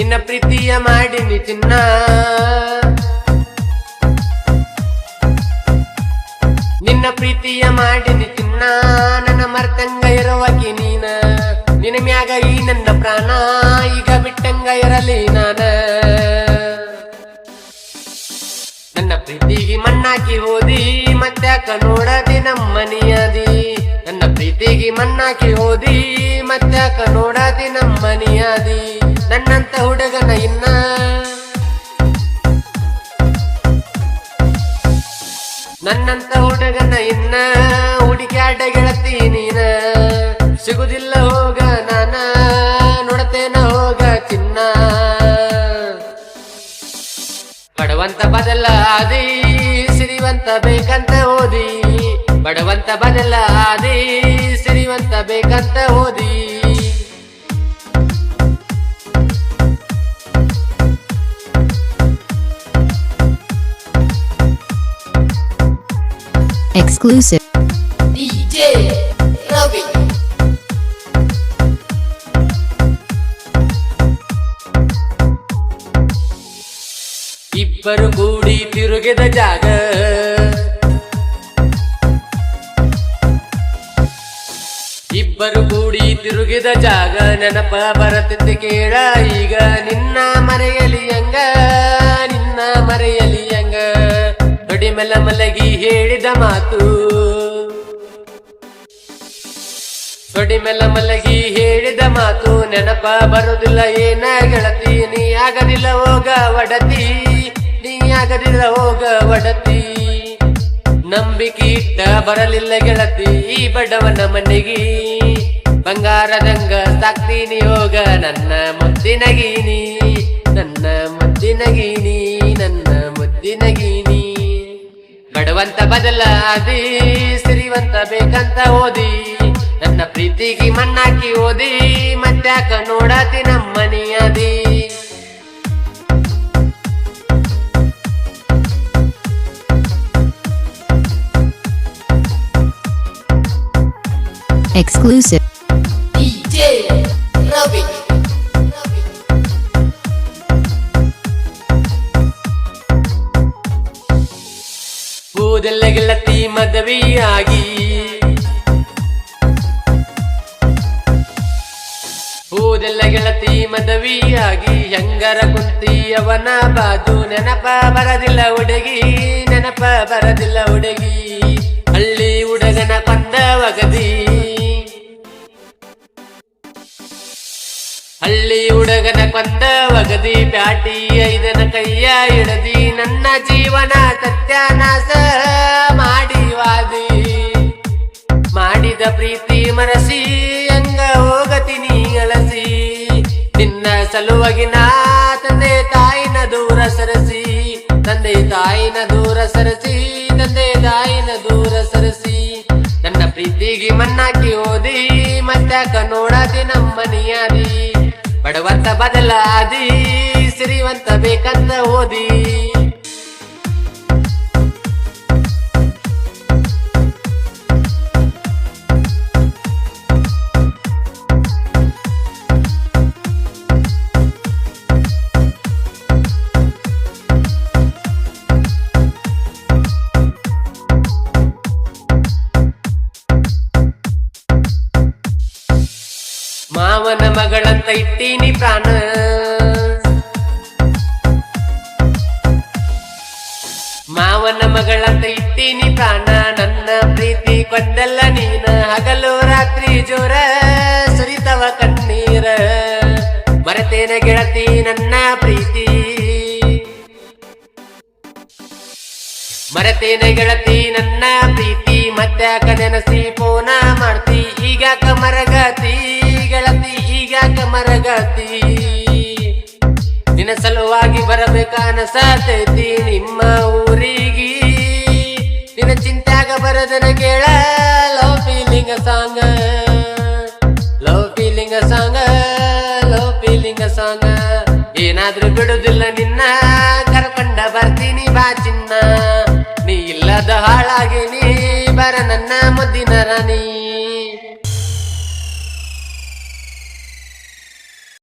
ನಿನ್ನ ಪ್ರೀತಿಯ ಮಾಡಿನಿ ಚಿನ್ನ. ನಿನ್ನ ಪ್ರೀತಿಯ ಮಾಡಿನಿ ಚಿನ್ನ, ನನ್ನ ಮರ್ತಂಗ ಇರುವಕಿ ನೀನ. ನಿನ್ನ ಮ್ಯಾಗ ಈ ನನ್ನ ಪ್ರಾಣ, ಈಗ ಬಿಟ್ಟಂಗ ಇರಲಿ ನಾನ. ನನ್ನ ಪ್ರೀತಿಗೆ ಮಣ್ಣಾಕಿ ಹೋದಿ, ಮತ್ತ್ಯಾಕ ನೋಡದಿ ನಮ್ಮನಿಯಾದಿ. ನನ್ನ ಪ್ರೀತಿಗೆ ಮಣ್ಣಾಕಿ ಹೋದಿ, ಮತ್ತ್ಯಾಕ ನೋಡದಿ ನಮ್ಮನಿಯಾದಿ. ನನ್ನಂತ ಹುಡುಗನ ಇನ್ನ, ನನ್ನಂತ ಹುಡುಗನ ಇನ್ನ ಹುಡುಕ್ಯಾಡ ಗೆಳತಿ ನೀನ. ಸಿಗುದಿಲ್ಲ ಹೋಗ ನಾನ, ನೋಡತೇನ ಹೋಗ ಚಿನ್ನ. ಬಡವಂತ ಬದಲಾದಿ, ಸಿರಿವಂತ ಬೇಕಂತ ಓದಿ. ಬಡವಂತ ಬದಲಾದಿ, ಸಿರಿವಂತ ಬೇಕಂತ ಓದಿ. Exclusive DJ Ravi. ಇಬ್ಬರು ಕೂಡಿ ತಿರುಗಿದ ಜಾಗ, ಇಬ್ಬರು ಕೂಡಿ ತಿರುಗಿದ ಜಾಗ. ನೆನಪ ಬರತೈತಿ ಕೇಳ ಈಗ, ನಿನ್ನ ಮರೆಯಲಿ ಹಂಗ, ನಿನ್ನ ಮರೆಯಲಿ ಹಂಗ. ದೊಡ್ಡಿ ಮೆಲ್ಲ ಮಲಗಿ ಹೇಳಿದ ಮಾತು, ದೊಡ್ಡಿ ಮೆಲ್ಲ ಮಲಗಿ ಹೇಳಿದ ಮಾತು. ನೆನಪ ಬರುದಿಲ್ಲ ಏನ ಗೆಳತಿ, ನೀ ಆಗದಿಲ್ಲ ಹೋಗ ಒಡತಿ, ನೀ ಆಗದಿಲ್ಲ ಹೋಗ ಒಡತಿ. ನಂಬಿಕೆ ಇಟ್ಟ ಬರಲಿಲ್ಲ ಗೆಳತಿ ಈ ಬಡವನ ಮನೆಗೆ. ಬಂಗಾರದಂಗ ಸಾಕ್ತೀನಿ ಹೋಗ ನನ್ನ ಮುದ್ದಿನ ಗೀನಿ, ನನ್ನ ಮುದ್ದಿನ ಗೀನಿ, ನನ್ನ ಮುದ್ದಿನ ಗೀನಿ. ಬಡವಂತ ಬದಲಾದಿ, ಸಿರಿವಂತ ಬೇಕಂತ ಓದಿ. ನನ್ನ ಪ್ರೀತಿಗೆ ಮಣ್ಣಾಕಿ ಓದಿ, ಮತ್ತ್ಯಾಕ ನೋಡತಿ ನಮ್ಮನಿಯಾದಿ. Exclusive DJ Ravi. ಕೂದಲ ಗೆಳತಿ ಮದುವೆಯಾಗಿ, ಕೂದಲ ಗೆಳತಿ ಮದುವೆಯಾಗಿ. ಹೆಂಗರ ಕುಂತಿ ಅವನ ಬಾಜು, ನೆನಪ ಬರದಿಲ್ಲ ಹುಡುಗಿ, ನೆನಪ ಬರದಿಲ್ಲ ಹುಡುಗಿ. ಹಳ್ಳಿ ಹುಡುಗನ ಕೊಂದ ಒಗದಿ, ಹಳ್ಳಿ ಹುಡುಗನ ಕೊಂದ ಒಗದಿ. ಬ್ಯಾಟಿ ಐದನ ಕೈಯ ಹಿಡದಿ, ನನ್ನ ಜೀವನ ಸತ್ಯಾನಾಶ ಮಾಡಿವಾದಿ. ಮಾಡಿದ ಪ್ರೀತಿ ಮನಸಿ ಹಂಗ ಹೋಗತೀನಿ ಅಳಸಿ. ನಿನ್ನ ಸಲುವಾಗಿ ನಾ ತಂದೆ ತಾಯಿನ ದೂರ ಸರಸಿ, ತಂದೆ ತಾಯಿನ ದೂರ ಸರಸಿ, ತಂದೆ ತಾಯಿನ ದೂರ ಸರಸಿ. ನನ್ನ ಪ್ರೀತಿಗೆ ಮಣ್ಣಾಕಿ ಓದಿ, ಮತ್ತ್ಯಾಕ ನೋಡತಿ ನಮ್ಮನಿಯಾದಿ. ಬಡವಂತ ಬದಲಾದಿ, ಸಿರಿವಂತ ಬೇಕಂತ ಓದಿ. ಮಾವನ ಮಗಳಂತ ಇಟ್ಟೀನಿ ಪ್ರಾಣ, ಮಾವನ ಮಗಳಂತ ಇಟ್ಟೀನಿ ಪ್ರಾಣ. ನನ್ನ ಪ್ರೀತಿ ಕೊಂದಲ್ಲ ನೀನ, ಹಗಲು ರಾತ್ರಿ ಜೋರ ಸುರಿತವ ಕಣ್ಣೀರ. ಮರೆತೇನ ಗೆಳತಿ ನನ್ನ ಪ್ರೀತಿ, ಮರೆತೇನ ಗೆಳತಿ ನನ್ನ ಪ್ರೀತಿ. ಮತ್ತ್ಯಾಕ ನೆನಸಿ ಫೋನ ಮಾಡ್ತಿ, ಈಗಾಕ ಮರಗತಿ ಗೆಳತಿ, ಈಗಾಕ ಮರಗತಿ. ನಿನ್ನ ಸಲುವಾಗಿ ಬರಬೇಕನಸತೈತಿ ನಿಮ್ಮ ಊರಿಗೆ. ನಿನ್ನ ಚಿಂತ್ಯಾಗ ಬರದನ ಕೇಳ love feeling song, love feeling song, love feeling song. ಏನಾದ್ರೂ ಬಿಡುದಿಲ್ಲ ನಿನ್ನ, ಕರ್ಕೊಂಡ ಬರ್ತೀನಿ ಬಾ ಚಿನ್ನ. ನೀ ಇಲ್ಲದ ಹಾಳಾಗಿ ನೀ ಬರ ನನ್ನ ಮುದ್ದಿನ ರಾಣಿ.